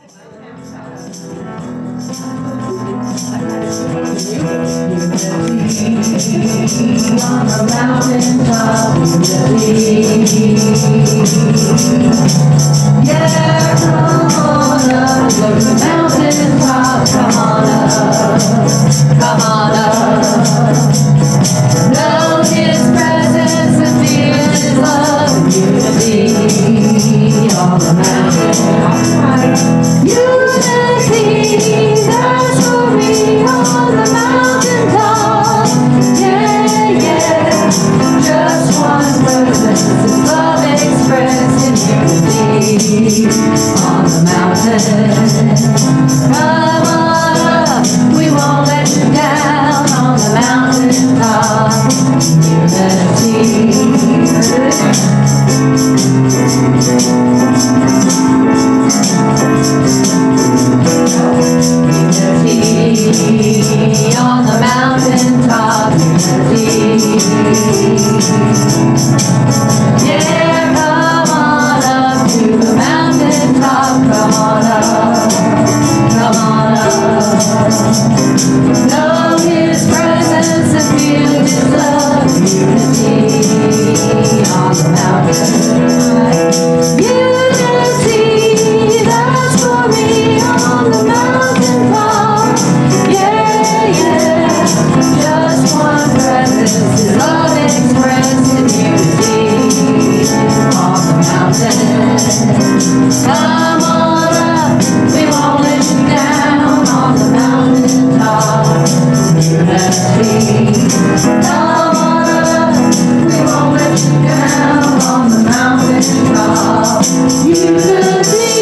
On the mountain top, yeah, come on up, look the mountain top, come on up, know his presence and feel his love and unity on the mountain, unity, that's for me on the mountain top, yeah, just one presence and love expressed in unity on the mountain. Come on up, we won't let you down on the mountain top. Unity. Unity on the mountain top. Unity. Yeah, come on up to the mountain top. Come on up. Come on up. Know his presence and feel his love. Unity on the mountain. Unity, that's for me on the mountain top. Yeah, just one presence is love expressed in unity on the mountain. Come on up, we won't let you down on the mountain top. Unity. Come on up, we won't let you down on the mountain top. Unity.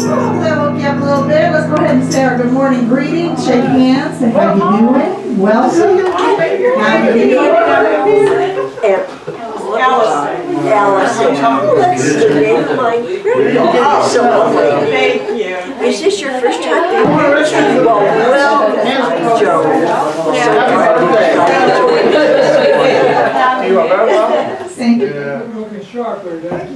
We'll woke you up a little bit. Let's go ahead and say our good morning greetings. Shake hands. Say how you doing. Welcome. How you doing? Allison. Oh, that's the name of my grandmother. So lovely. Thank you. Is this your first time being here? Well, welcome, Joe. You are very welcome. Thank you. Looking sharp there, Dad.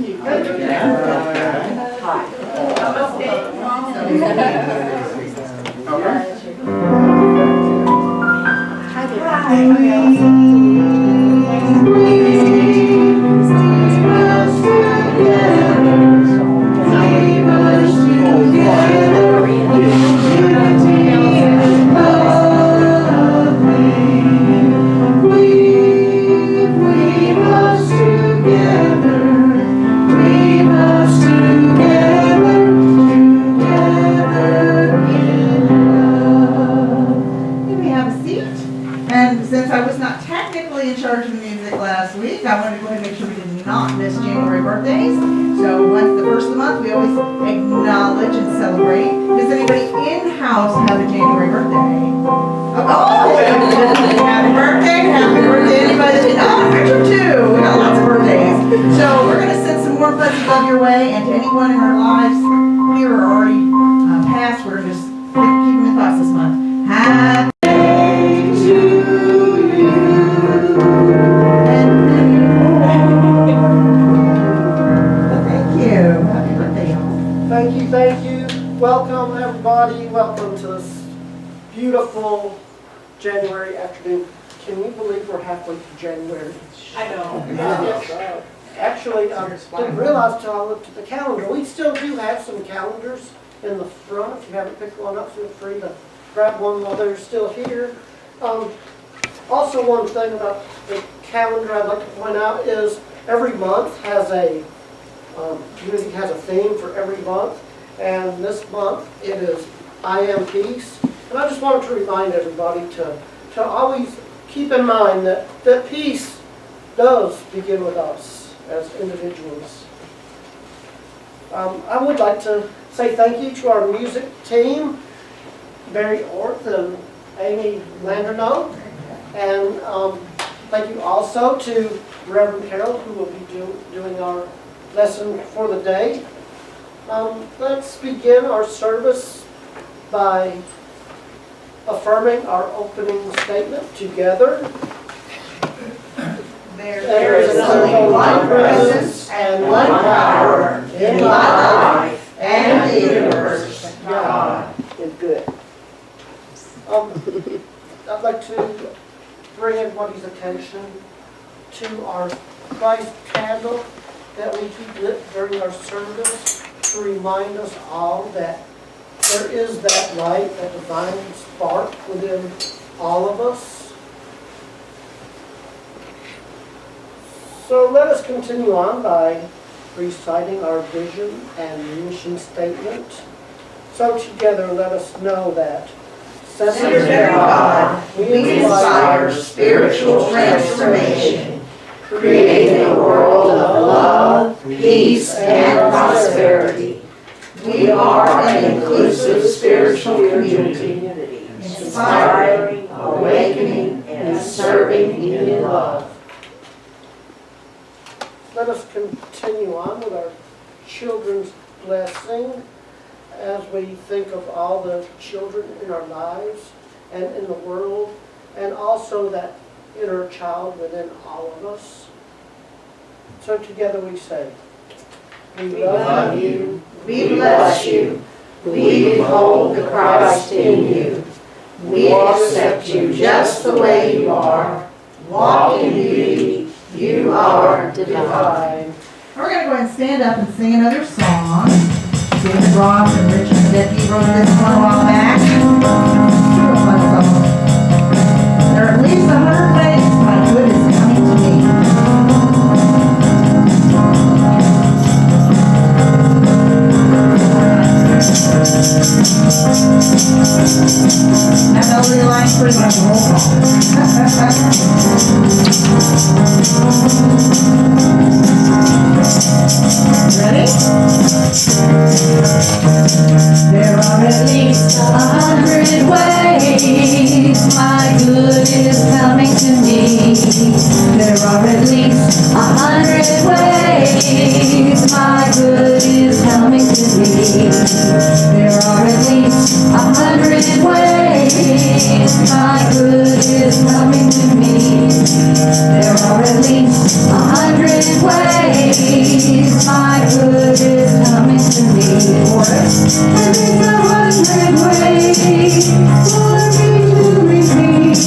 I wanted to go ahead and make sure we did not miss January birthdays. So once the first of the month, we always acknowledge and celebrate. Does anybody in-house have a January birthday? Oh, happy birthday, anybody that did not? Richard too, we got lots of birthdays. So we're gonna send some more fuzzy love your way, and to anyone in our lives here or already past, we're just keep them in thoughts this month. Happy Thank you. Welcome, everybody. Welcome to this beautiful January afternoon. Can you believe we're halfway through January? I know. Yes. Actually, I didn't realize until I looked at the calendar. We still do have some calendars in the front. If you haven't picked one up, feel free to grab one while they're still here. Also, one thing about the calendar I'd like to point out is every month has a Unity has a theme for every month. And this month it is I Am Peace. And I just wanted to remind everybody to always keep in mind that peace does begin with us as individuals. I would like to say thank you to our music team, Barry Orth and Amy Landreneau. And thank you also to Reverend Carol, who will be doing our lesson for the day. Let's begin our service by affirming our opening statement together. There is only one presence and one power in life to our Christ candle that we keep lit during our service to remind us all that there is that light, that divine spark within all of us. So let us continue on by reciting our vision and mission statement. So together let us know that Centered in God, we inspire spiritual transformation, creating a world of love, peace, and prosperity. We are an inclusive spiritual community, inspiring, awakening, and serving in love. Let us continue on with our children's blessing as we think of all the children in our lives and in the world, and also that inner child within all of us. So together we say, we love you, We bless you. We behold the Christ in you. We accept you just the way you are. Walk in beauty. You are divine. We're going to go ahead and stand up and sing another song. David Ross and Richard Dickey wrote this one a while back. Real fun song. There are at least 100 ways my good is coming to me. That melody line's pretty much the whole song. Ready? There are at least 100 ways my good is coming to me. There are at least 100 ways my good is coming to me. There are at least 100 ways my good is coming to me. There are at least 100 ways my good is coming to me. Orth. At least 100 ways for me to repeat.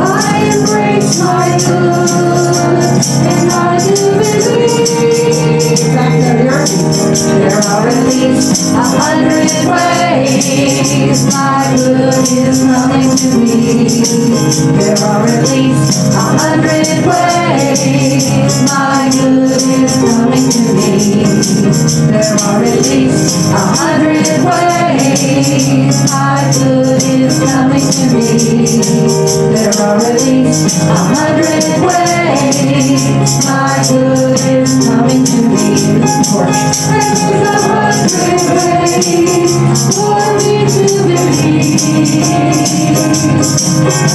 I embrace my good and I do believe. There are at least 100 ways my good is coming to me. There are at least 100 ways my good is coming to me. There are at least 100 ways my good is coming to me. There are at least 100 ways my good is coming to me. There's 100 ways for me to believe.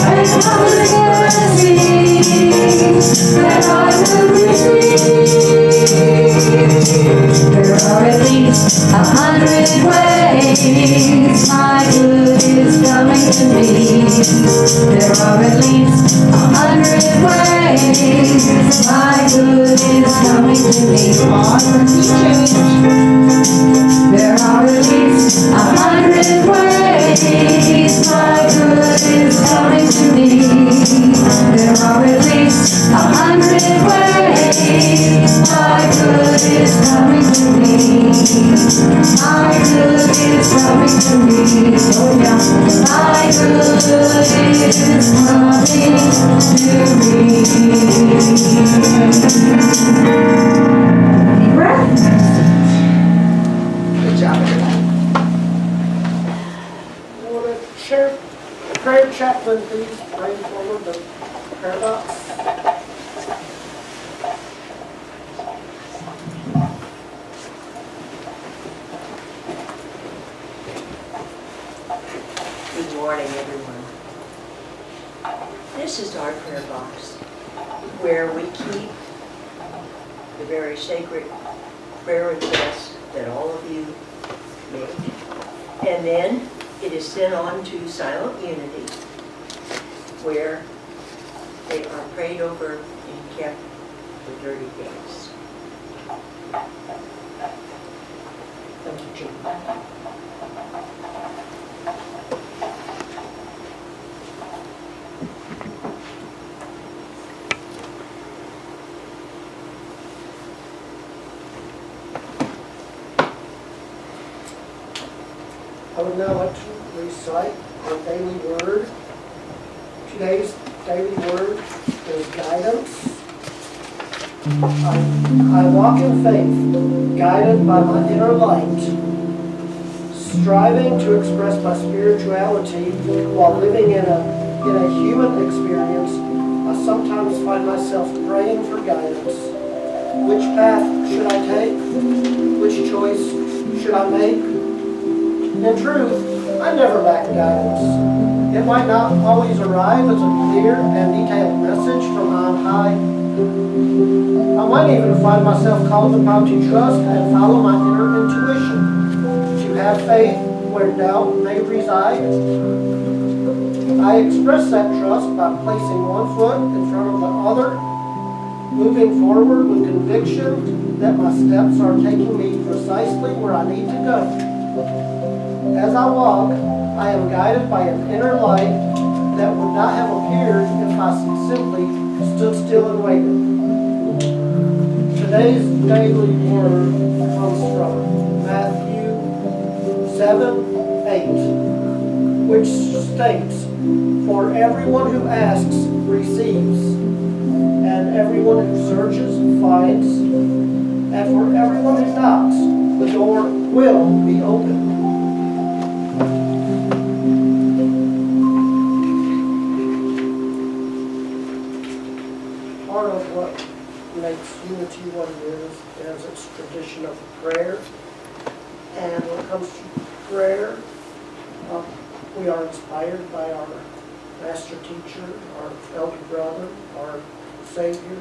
And how is that I will receive. There are at least 100 ways my good is coming to me. There are at least 100 ways my good is coming to me. There are at least 100 ways my good is coming to me. There are at least 100 ways my good is coming to me. My good is coming to me. Oh yeah, my good is coming to me. Deep breath. Good job, everybody. Will the prayer chaplain please bring forward the prayer box? Good morning, everyone. This is our prayer box, where we keep the very sacred prayer requests that all of you make. And then it is sent on to Silent Unity, where they are prayed over and kept for 30 days. Thank you, Jim. I would now like to recite our daily word. Today's daily word is guidance. I walk in faith, guided by my inner light, striving to express my spirituality while living in a human experience. I sometimes find myself praying for guidance. Which path should I take? Which choice should I make? In truth, I never lack guidance. It might not always arrive as a clear and detailed message from on high. I might even find myself called upon to trust and follow my inner intuition, to have faith where doubt may reside. I express that trust by placing one foot in front of the other, moving forward with conviction that my steps are taking me precisely where I need to go. As I walk, I am guided by an inner light that would not have appeared if I simply stood still and waited. Today's daily word comes from Matthew 7:8, which states, "For everyone who asks receives, and everyone who searches finds, and for everyone who knocks, the door will be opened." Part of what makes unity what it is its tradition of prayer. And when it comes to prayer, we are inspired by our master teacher, our elder brother, our Savior,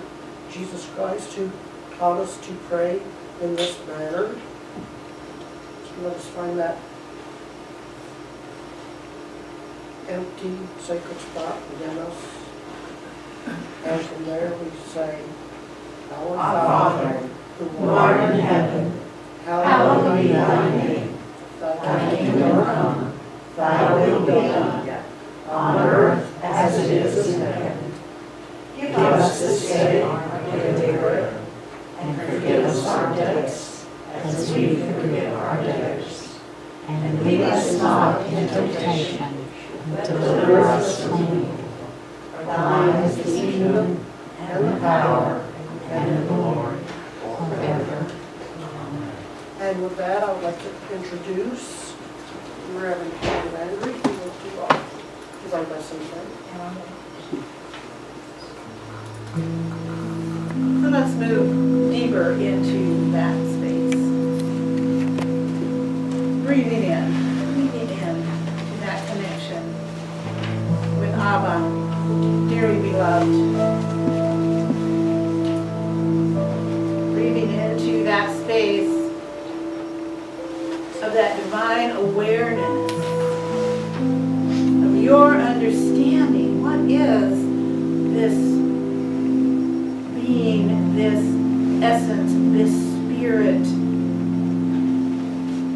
Jesus Christ, who taught us to pray in this manner. So let us find that empty, sacred spot within us. And from there we say, Our Father, who art in heaven, hallowed be thy name. Thy kingdom come, thy will be done, on earth as it is in heaven. Give us this day our daily bread, and forgive us our debts, as we forgive our debtors. And lead us not into temptation, but deliver us from evil. For thine is the kingdom, and the power, and the glory, forever. And with that, I would like to introduce Reverend Landreneau, who will do our lesson today. So let's move deeper into that space. Breathing in to that connection with Abba, dearly beloved. Breathing into that space of that divine awareness, of your understanding. What is this being, this essence, this spirit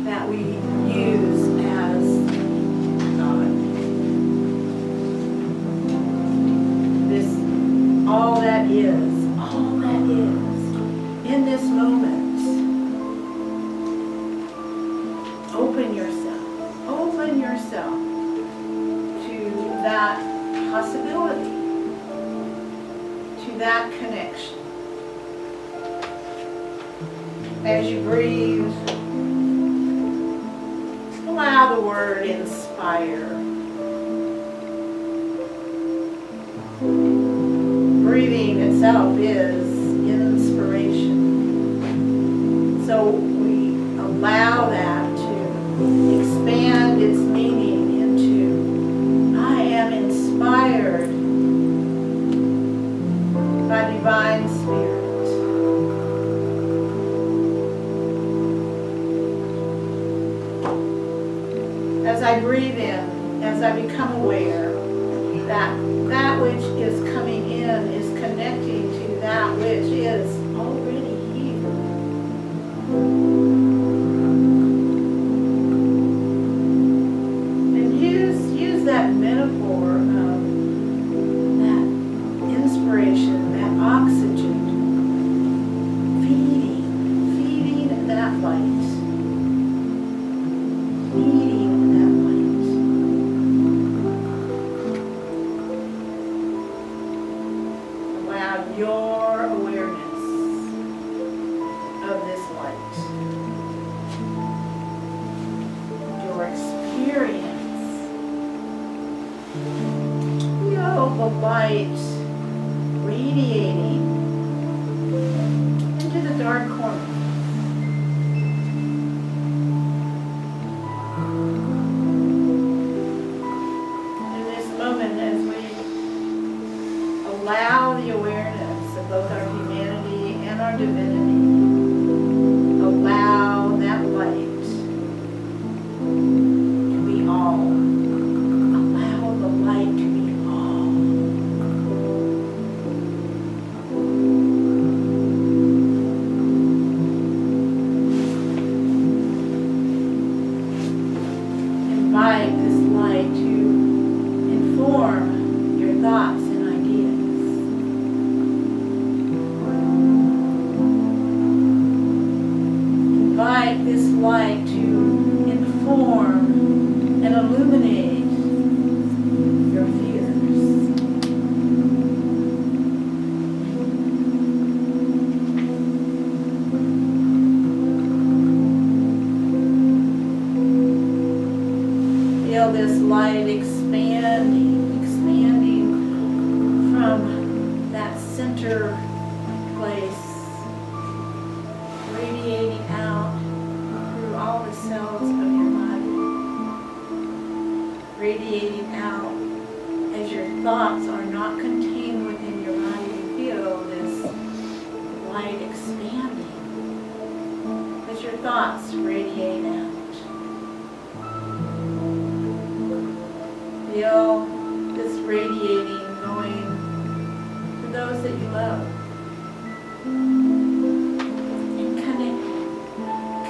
that we use as God? This, all that is in this moment. Open yourself to that possibility, to that connection. As you breathe, allow the word inspire. Breathing itself is inspiration. So we allow that to expand its meaning into, I am inspired by divine spirit. As I breathe in, as I become aware that that which is coming in is connecting to that which is already here. And use that metaphor of that inspiration, that oxygen, feeding that light, feeding that light radiating into the dark corner. In this moment, as we allow the awareness of both our humanity and our divinity, allow that light to be all. Allow the light to be all. Invite this light to inform your thoughts and ideas. Invite this light to inform and illuminate your fears. Feel this light expanding from that center place, radiating out through all the cells of your body, radiating out as your thoughts are not contained within your body. You feel this light expanding as your thoughts radiate out. Feel this radiating going to those that you love. And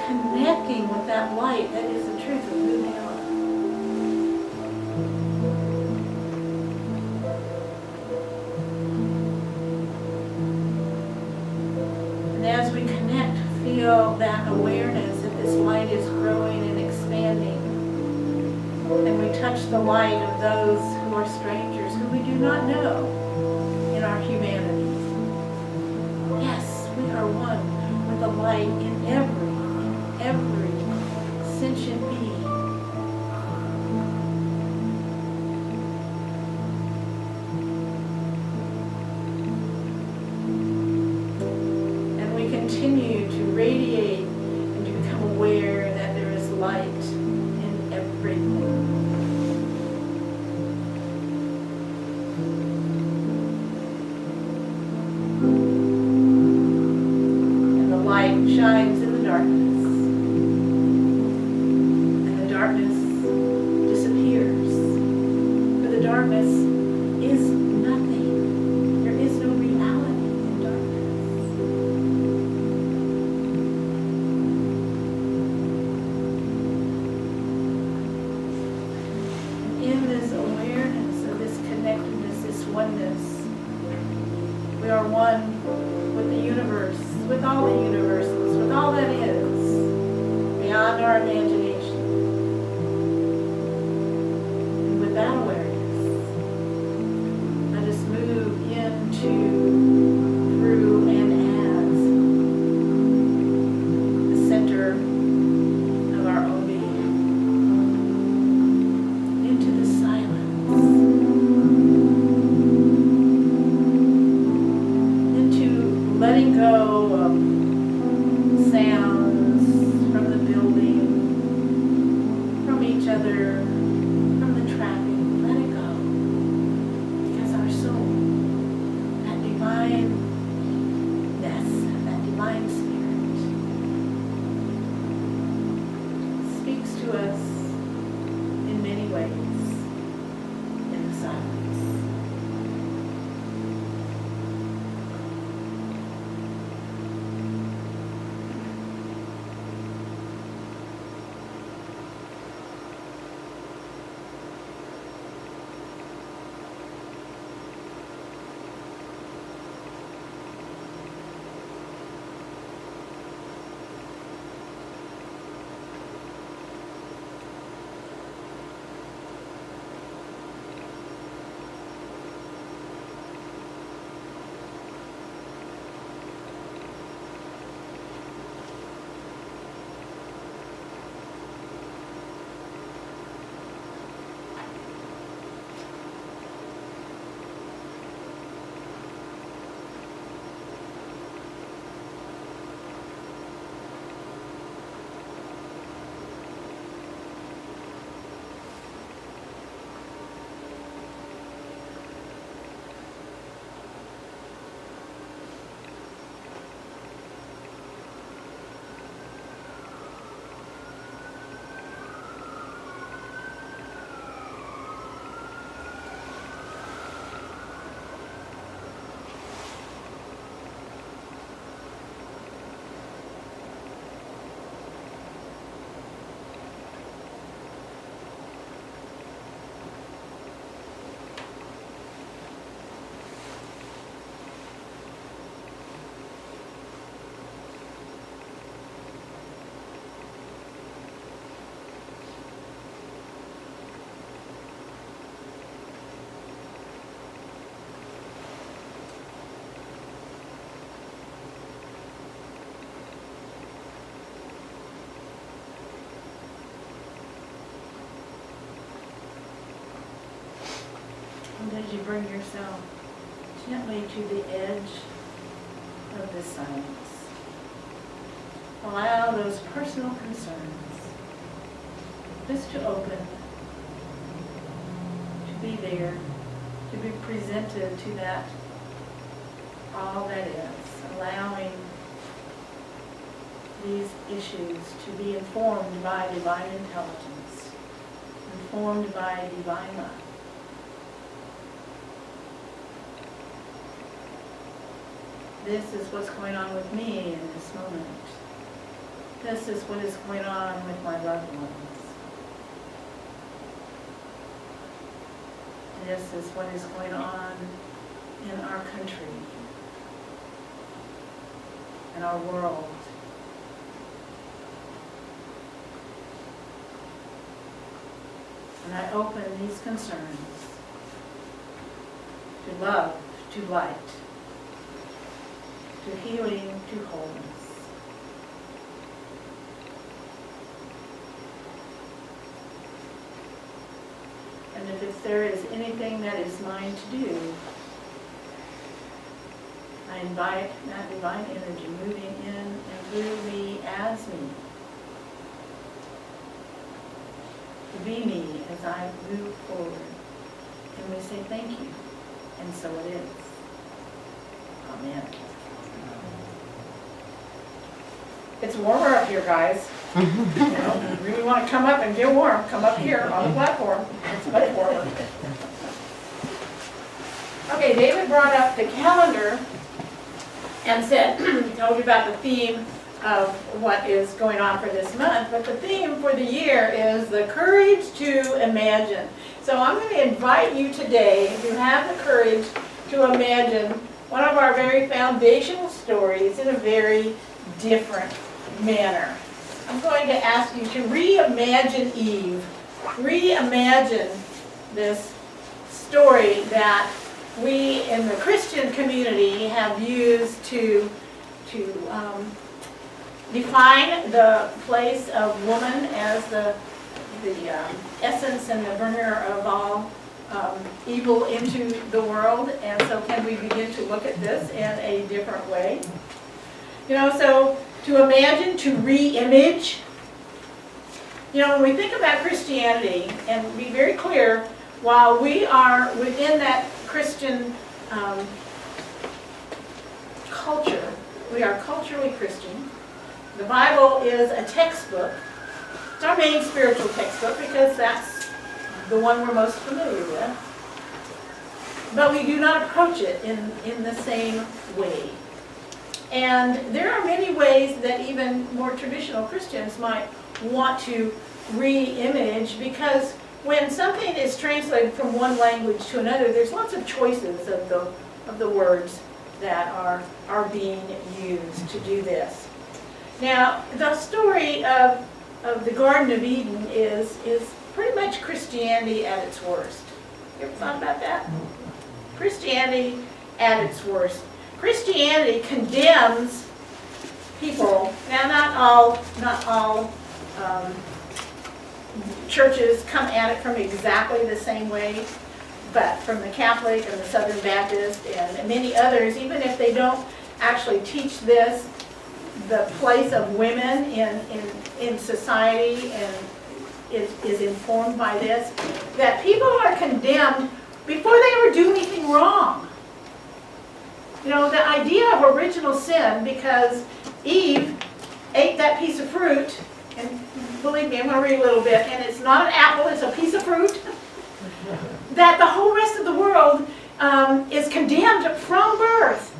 connecting with that light that is the truth of who they are. And as we connect, feel that awareness that this light is growing and expanding. And we touch the light of those who are strangers, who we do not know in our humanity. Yes, we are one with the light in every sentient being. And we continue to radiate and to become aware that there is light in everything. Shines in the darkness, and the darkness disappears. But the darkness is nothing. There is no reality in darkness. In this awareness of this connectedness, this oneness, we are one with the universe, with all the universes, with all that is, beyond our imagination. And with that awareness, let us move into, through, and as the center of our own being, into the silence, into letting go of sounds from the building, from each other, from the traffic. Let it go. Because our soul, that divineness, that divine spirit, speaks to us in many ways in the silence. as you bring yourself gently to the edge of the silence. Allow those personal concerns just to open, to be there, to be presented to that, all that is, allowing these issues to be informed by divine intelligence, informed by divine love. This is what's going on with me in this moment. This is what is going on with my loved ones. This is what is going on in our country, in our world. And I open these concerns to love, to light, to healing, to wholeness. And if there is anything that is mine to do, I invite that divine energy moving in and through me as me. To be me as I move forward. And we say thank you. And so it is. Amen. It's warmer up here, guys. You know, if you really want to come up and get warm, come up here on the platform. It's much warmer. Okay, David brought up the calendar and said, told you about the theme of what is going on for this month, but the theme for the year is the courage to imagine. So I'm going to invite you today, if you have the courage to imagine one of our very foundational stories in a very different manner. I'm going to ask you to reimagine Eve. Reimagine this story that we in the Christian community have used to define the place of woman as the essence and the bringer of all evil into the world. And so can we begin to look at this in a different way? You know, so to imagine, to re-image. You know, when we think about Christianity, and be very clear, while we are within that Christian culture, we are culturally Christian. The Bible is a textbook. It's our main spiritual textbook because that's the one we're most familiar with. But we do not approach it in the same way. And there are many ways that even more traditional Christians might want to re-image, because when something is translated from one language to another, there's lots of choices of the words that are being used to do this. Now, the story of the Garden of Eden is pretty much Christianity at its worst. You ever thought about that? Christianity at its worst. Christianity condemns people. Now, not all churches come at it from exactly the same way, but from the Catholic and the Southern Baptist and many others, even if they don't actually teach this, the place of women in society and is informed by this, that people are condemned before they ever do anything wrong. You know, the idea of original sin, because Eve ate that piece of fruit, and believe me, I'm going to read a little bit, and it's not an apple, it's a piece of fruit, that the whole rest of the world is condemned from birth.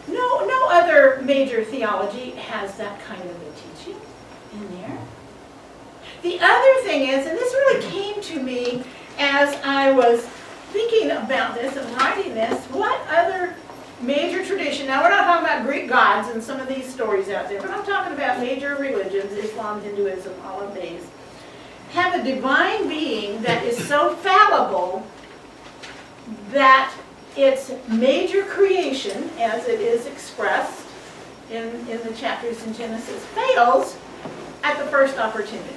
No other major theology has that kind of a teaching in there. The other thing is, and this really came to me as I was thinking about this and writing this, what other major tradition, now we're not talking about Greek gods and some of these stories out there, but I'm talking about major religions, Islam, Hinduism, all of these, have a divine being that is so fallible that its major creation, as it is expressed in the chapters in Genesis, fails at the first opportunity.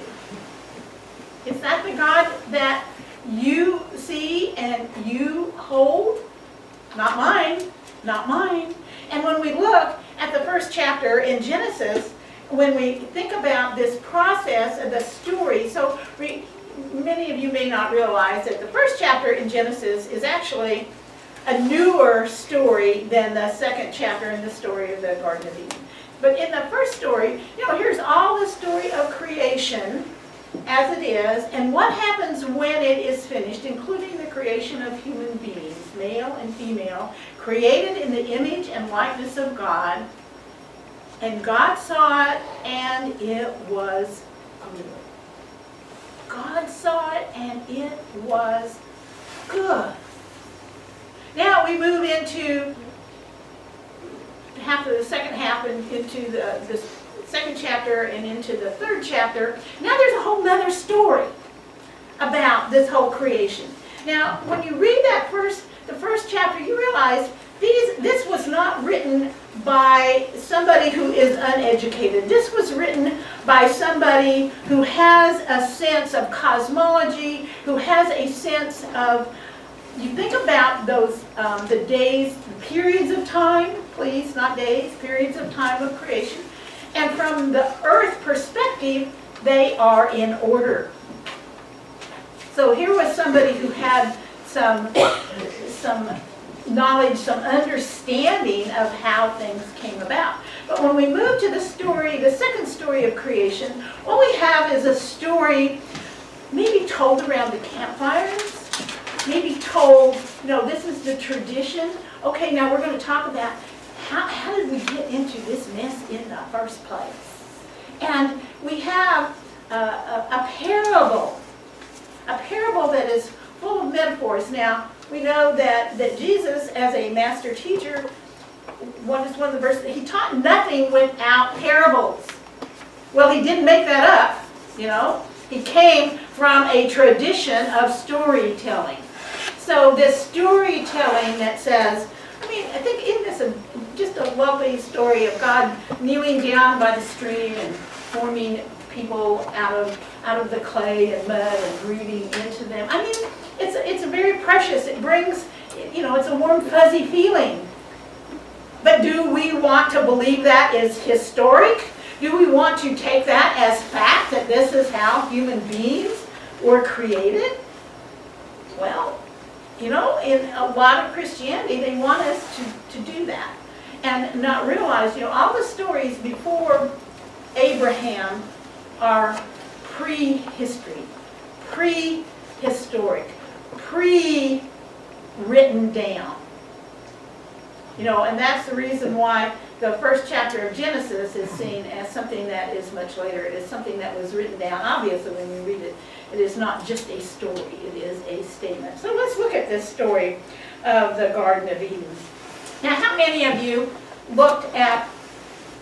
Is that the God that you see and you hold, not mine, not mine. And when we look at the first chapter in Genesis, when we think about this process of the story, so many of you may not realize that the first chapter in Genesis is actually a newer story than the second chapter in the story of the Garden of Eden. But in the first story, here's all the story of creation as it is, and what happens when it is finished, including the creation of human beings, male and female, created in the image and likeness of God. And God saw it, and it was good. God saw it, and it was good. Now we move into the second half and into the second chapter and into the third chapter. Now there's a whole nother story about this whole creation. Now when you read the first chapter, you realize this was not written by somebody who is uneducated. This was written by somebody who has a sense of cosmology, who has a sense of, you think about those, the days, periods of time, please, not days, periods of time of creation. And from the earth perspective, they are in order. So here was somebody who had some knowledge, some understanding of how things came about. But when we move to the story, the second story of creation, what we have is a story maybe told around the campfires, maybe told, this is the tradition. Okay, now we're going to talk about how did we get into this mess in the first place? And we have a parable that is full of metaphors. Now, we know that Jesus, as a master teacher, one of the verses, he taught nothing without parables. Well, he didn't make that up, He came from a tradition of storytelling. So this storytelling that says, I think isn't this just a lovely story of God kneeling down by the stream and forming people out of the clay and mud and breathing into them. It's very precious. It brings, it's a warm, fuzzy feeling. But do we want to believe that is historic? Do we want to take that as fact, that this is how human beings were created? Well, in a lot of Christianity, they want us to do that. And not realize, all the stories before Abraham are prehistory, prehistoric, pre-written down. And that's the reason why the first chapter of Genesis is seen as something that is much later. It is something that was written down. Obviously, when you read it, it is not just a story. It is a statement. So let's look at this story of the Garden of Eden. Now, how many of you looked at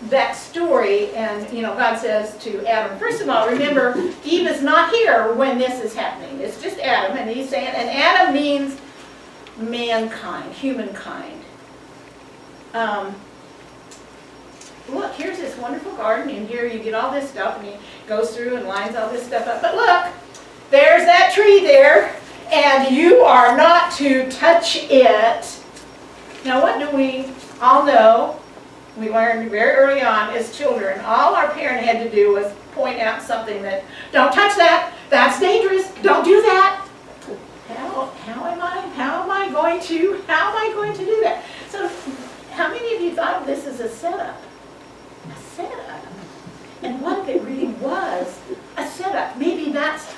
that story and, God says to Adam, first of all, remember, Eve is not here when this is happening. It's just Adam, and he's saying, and Adam means mankind, humankind. Look, here's this wonderful garden, and here you get all this stuff, and he goes through and lines all this stuff up. But look, there's that tree there, and you are not to touch it. Now, what do we all know? We learned very early on as children, all our parent had to do was point out something that, don't touch that, that's dangerous, don't do that. How am I going to do that? So, how many of you thought of this as a setup? A setup. And what if it really was a setup? Maybe that's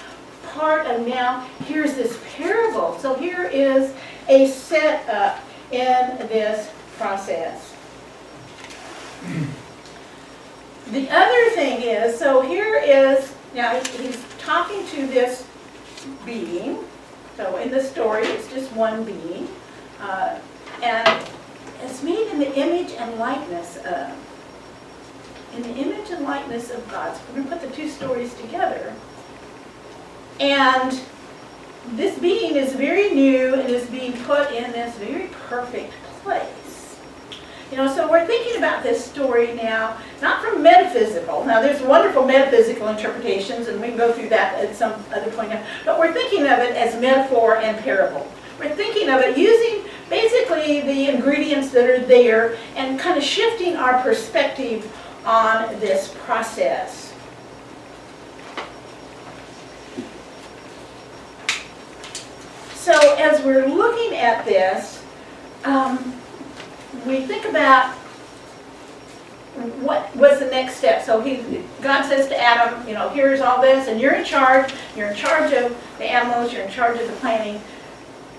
part of now, here's this parable. So here is a setup in this process. The other thing is, so here is, now he's talking to this being. So in the story, it's just one being. And it's made in the image and likeness of. In the image and likeness of God. So we're going to put the two stories together. And this being is very new and is being put in this very perfect place. You know, so we're thinking about this story now, not from metaphysical. Now, there's wonderful metaphysical interpretations, and we can go through that at some other point now. But we're thinking of it as metaphor and parable. We're thinking of it using basically the ingredients that are there and kind of shifting our perspective on this process. So as we're looking at this, we think about what was the next step. So God says to Adam, you know, here's all this, and you're in charge. You're in charge of the animals. You're in charge of the planting.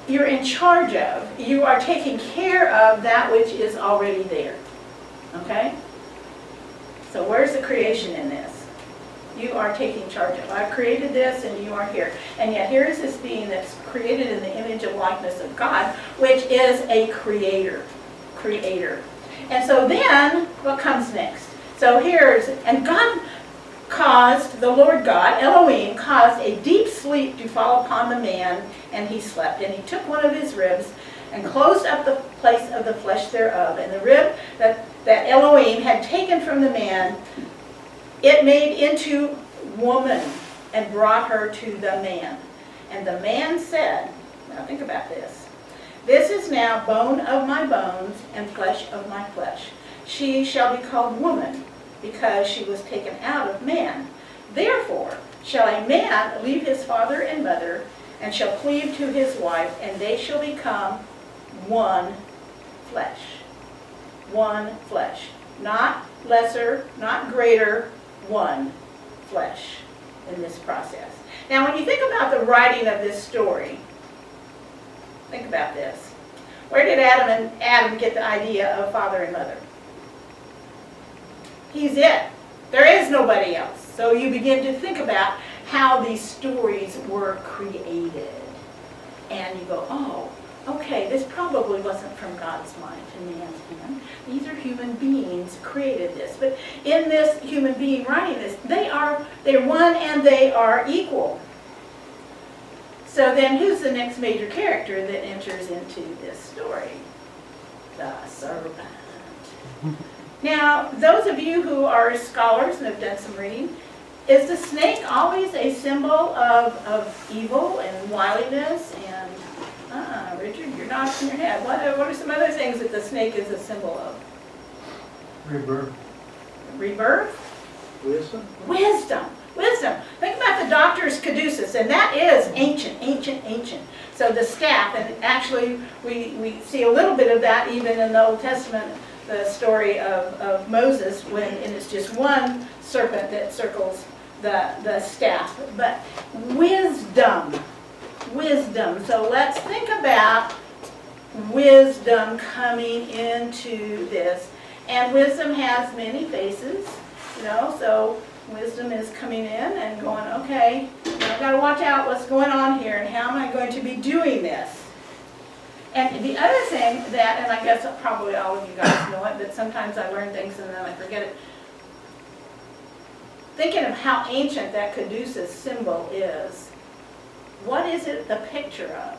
You're in charge of. You are taking care of that which is already there. Okay? So where's the creation in this? You are taking charge of. I've created this and you are here. And yet here is this being that's created in the image and likeness of God, which is a creator. And so then, what comes next? So and God caused, the Lord God, Elohim, caused a deep sleep to fall upon the man, and he slept. And he took one of his ribs and closed up the place of the flesh thereof. And the rib that Elohim had taken from the man, it made into woman and brought her to the man. And the man said, now think about this, this is now bone of my bones and flesh of my flesh. She shall be called woman, because she was taken out of man. Therefore shall a man leave his father and mother, and shall cleave to his wife, and they shall become one flesh. One flesh. Not lesser, not greater, one flesh in this process. Now when you think about the writing of this story, think about this. Where did Adam get the idea of father and mother? He's it. There is nobody else. So you begin to think about how these stories were created. And you go, oh, okay, this probably wasn't from God's mind to man's hand. These are human beings created this. But in this human being writing this, they're one and they are equal. So then who's the next major character that enters into this story? The serpent. Now, those of you who are scholars and have done some reading, is the snake always a symbol of evil and wiliness? And, Richard, you're nodding your head. What are some other things that the snake is a symbol of? Rebirth. Rebirth? Wisdom. Wisdom. Think about the doctor's caduceus, and that is ancient. So the staff, and actually we see a little bit of that even in the Old Testament, the story of Moses, and it's just one serpent that circles the staff. But wisdom. So let's think about wisdom coming into this. And wisdom has many faces, you know, so wisdom is coming in and going, okay, I've got to watch out what's going on here and how am I going to be doing this. And the other thing that, and I guess probably all of you guys know it, but sometimes I learn things and then I forget it. Thinking of how ancient that caduceus symbol is, what is it the picture of?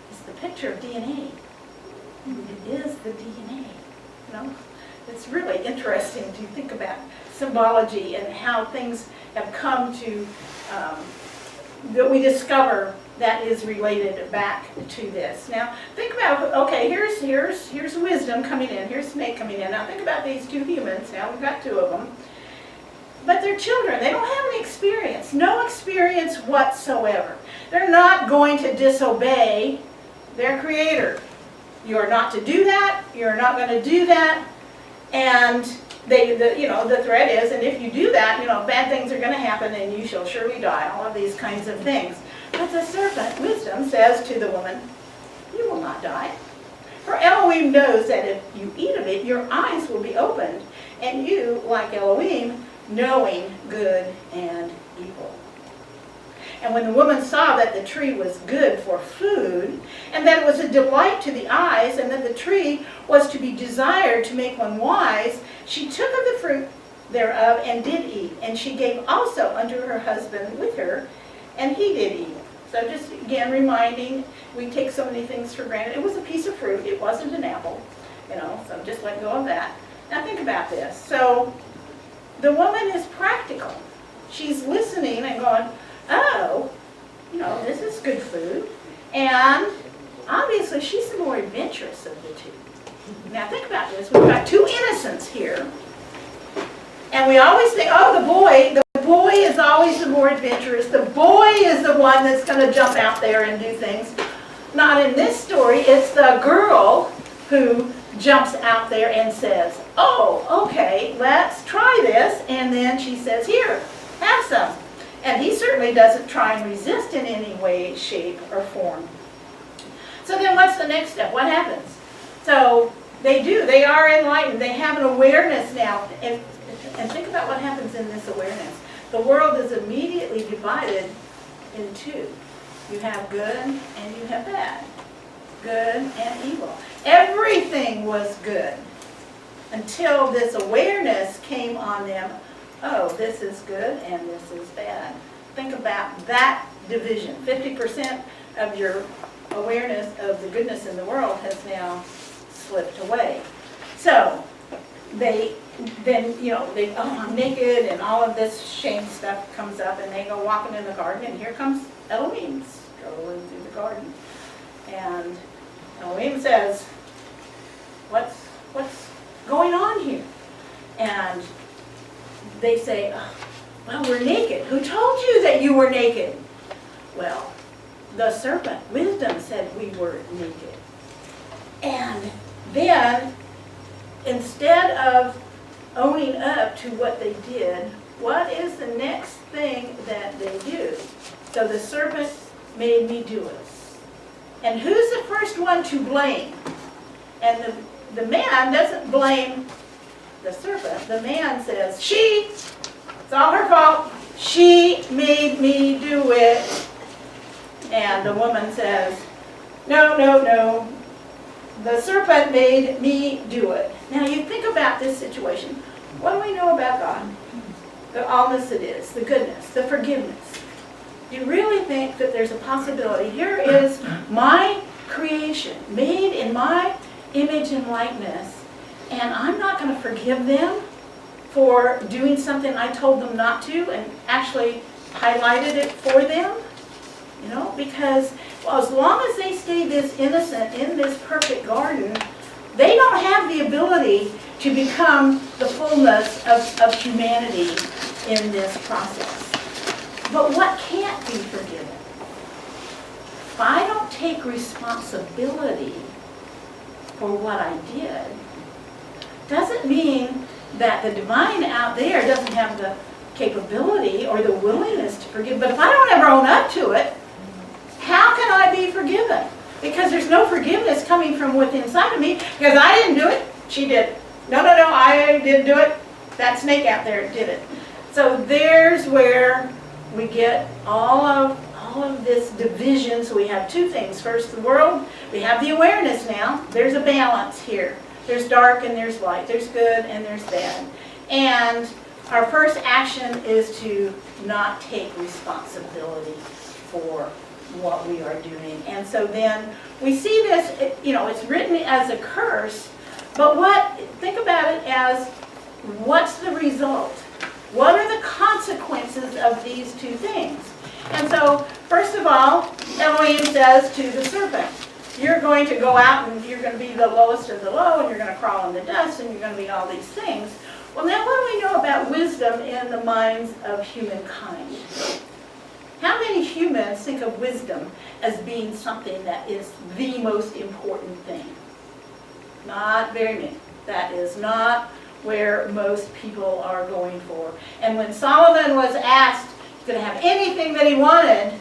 It's the picture of DNA. It is the DNA, you know. It's really interesting to think about symbology and how things have come to, that we discover that is related back to this. Now, think about, okay, here's wisdom coming in, here's snake coming in. Now, think about these two humans. Now, we've got two of them. But they're children. They don't have any experience. No experience whatsoever. They're not going to disobey their Creator. You are not to do that. You're not going to do that. And the threat is, and if you do that, bad things are going to happen and you shall surely die. All of these kinds of things. But the serpent, wisdom, says to the woman, you will not die. For Elohim knows that if you eat of it, your eyes will be opened, and you, like Elohim, knowing good and evil. And when the woman saw that the tree was good for food, and that it was a delight to the eyes, and that the tree was to be desired to make one wise, she took of the fruit thereof and did eat. And she gave also unto her husband with her, and he did eat. So just again reminding, we take so many things for granted. It was a piece of fruit. It wasn't an apple. so just let go of that. Now think about this. So the woman is practical. She's listening and going, oh, this is good food. And obviously she's the more adventurous of the two. Now think about this. We've got two innocents here. And we always think, oh, the boy is always the more adventurous. The boy is the one that's going to jump out there and do things. Not in this story. It's the girl who jumps out there and says, oh, okay, let's try this. And then she says, here, have some. And he certainly doesn't try and resist in any way, shape, or form. So then what's the next step? What happens? So they are enlightened. They have an awareness now. And think about what happens in this awareness. The world is immediately divided in two. You have good and you have bad. Good and evil. Everything was good until this awareness came on them. Oh, this is good and this is bad. Think about that division. 50% of your awareness of the goodness in the world has now slipped away. So they oh, I'm naked, and all of this shame stuff comes up, and they go walking in the garden, and here comes Elohim strolling through the garden. And Elohim says, what's going on here? And they say, well, we're naked. Who told you that you were naked? Well, the serpent, wisdom, said we were naked. And then, instead of owning up to what they did, what is the next thing that they do? So the serpent made me do it. And who's the first one to blame? And the man doesn't blame the serpent. The man says, it's all her fault. She made me do it. And the woman says, no. The serpent made me do it. Now you think about this situation. What do we know about God? The allness it is, the goodness, the forgiveness. Do you really think that there's a possibility? Here is my creation, made in my image and likeness, and I'm not going to forgive them for doing something I told them not to and actually highlighted it for them? Because as long as they stay this innocent in this perfect garden, they don't have the ability to become the fullness of humanity in this process. But what can't be forgiven? If I don't take responsibility for what I did, doesn't mean that the divine out there doesn't have the capability or the willingness to forgive. But if I don't ever own up to it, how can I be forgiven? Because there's no forgiveness coming from within inside of me, because I didn't do it, she did it. No, I didn't do it. That snake out there did it. So there's where we get all of this division. So we have two things. First, the world, we have the awareness now. There's a balance here. There's dark and there's light. There's good and there's bad. And our first action is to not take responsibility for what we are doing. And so then we see this, it's written as a curse, but think about it as, what's the result? What are the consequences of these two things? And so, first of all, Elohim says to the serpent, you're going to go out and you're going to be the lowest of the low, and you're going to crawl in the dust, and you're going to be all these things. Well, now what do we know about wisdom in the minds of humankind? How many humans think of wisdom as being something that is the most important thing? Not very many. That is not where most people are going for. And when Solomon was asked if he could have anything that he wanted,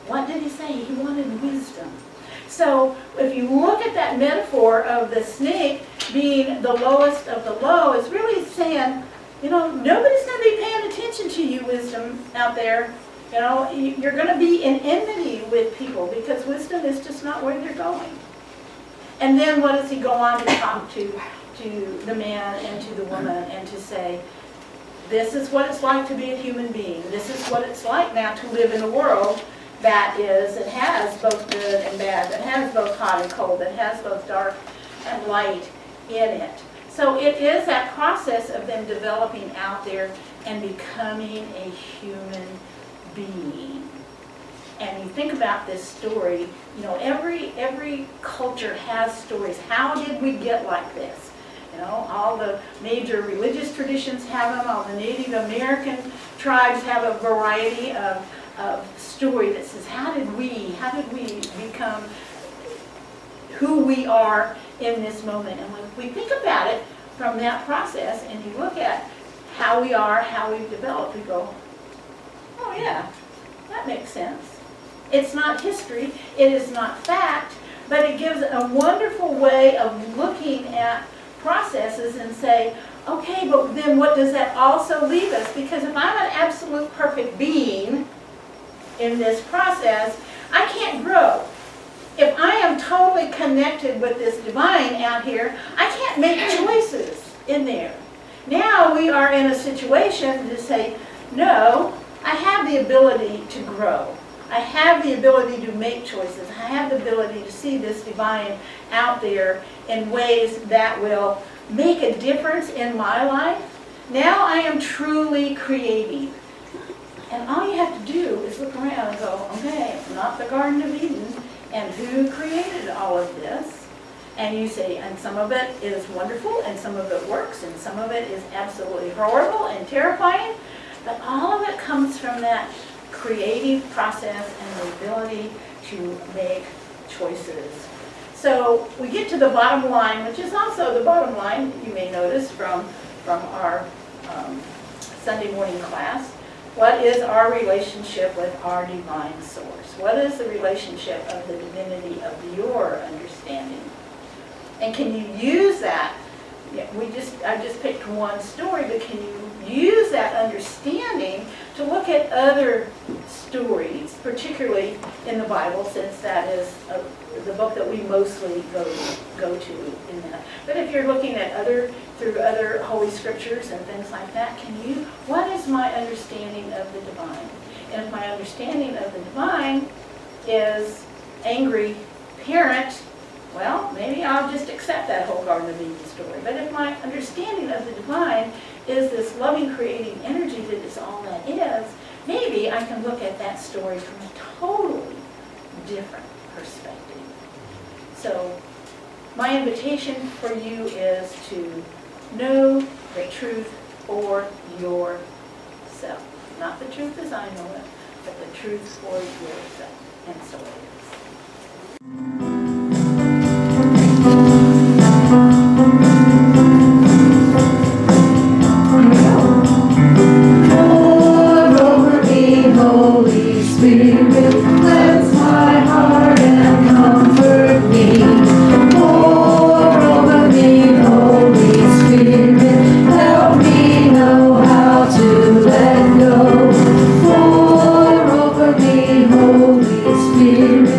what did he say? He wanted wisdom. So if you look at that metaphor of the snake being the lowest of the low, it's really saying, nobody's going to be paying attention to you, wisdom, out there. You're going to be in enmity with people because wisdom is just not where they're going. And then what does he go on to talk to the man and to the woman and to say, this is what it's like to be a human being. This is what it's like now to live in a world that has both good and bad, that has both hot and cold, that has both dark and light. in it. So it is that process of them developing out there and becoming a human being. And you think about this story, you know, every culture has stories. How did we get like this? You know, all the major religious traditions have them, all the Native American tribes have a variety of story that says, how did we become who we are in this moment? And when we think about it from that process, and you look at how we are, how we've developed, we go, oh yeah, that makes sense. It's not history, it is not fact, but it gives a wonderful way of looking at processes and say, okay, but then what does that also leave us? Because if I'm an absolute perfect being in this process, I can't grow. If I am totally connected with this divine out here, I can't make choices in there. Now we are in a situation to say, no, I have the ability to grow. I have the ability to make choices. I have the ability to see this divine out there in ways that will make a difference in my life. Now I am truly creating. And all you have to do is look around and go, okay, it's not the Garden of Eden, and who created all of this? And you say, and some of it is wonderful, and some of it works, and some of it is absolutely horrible and terrifying, but all of it comes from that creative process and the ability to make choices. So we get to the bottom line, which is also the bottom line, you may notice from our Sunday morning class. What is our relationship with our divine source? What is the relationship of the divinity of your understanding? And can you use that? Yeah, I just picked one story, but can you use that understanding to look at other stories, particularly in the Bible, since that is the book that we mostly go to in that. But if you're looking at through other holy scriptures and things like that, what is my understanding of the divine? And if my understanding of the divine is angry parent, well, maybe I'll just accept that whole Garden of Eden story. But if my understanding of the divine is this loving, creating energy that is all that is, maybe I can look at that story from a totally different perspective. So my invitation for you is to know the truth for yourself. Not the truth as I know it, but the truth for yourself. And so it is. Holy Spirit, cleanse my heart and comfort me. Pour over me, Holy Spirit, help me know how to let go. Pour over me, Holy Spirit.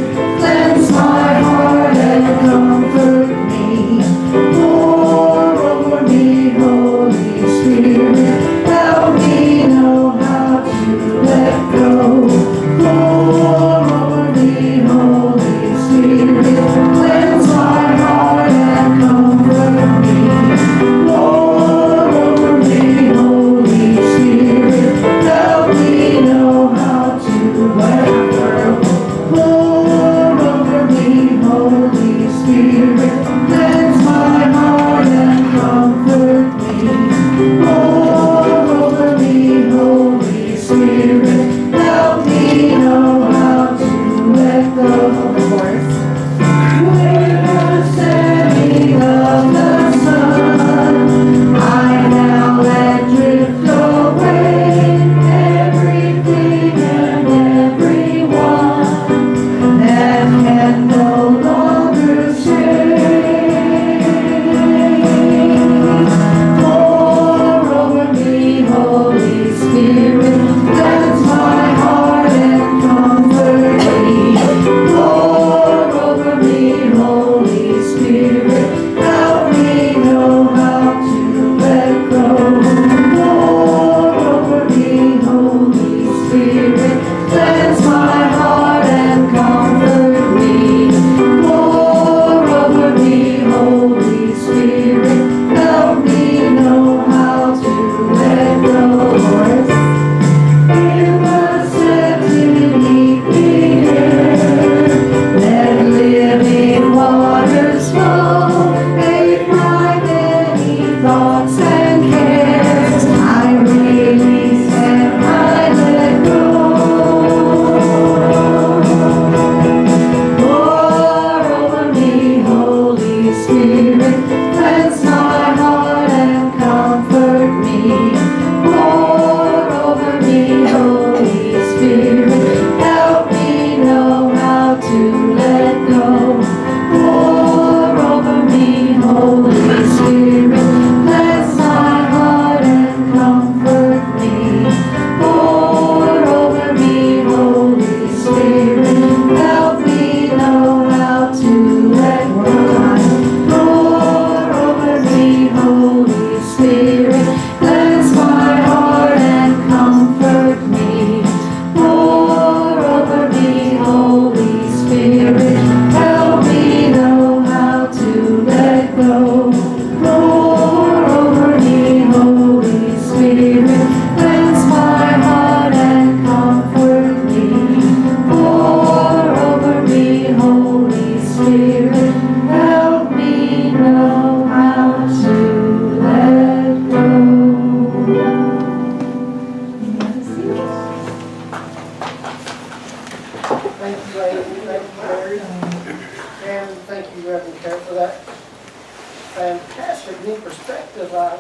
neat perspective. Now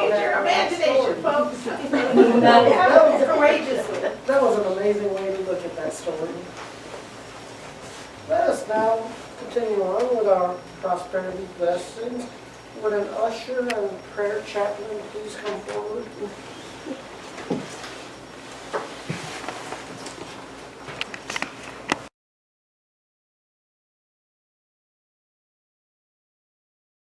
Use that your imagination, story- folks. That Courageously. that was an amazing way to look at that story. Let us now continue on with our prosperity blessings. Would an usher and prayer chaplain please come forward?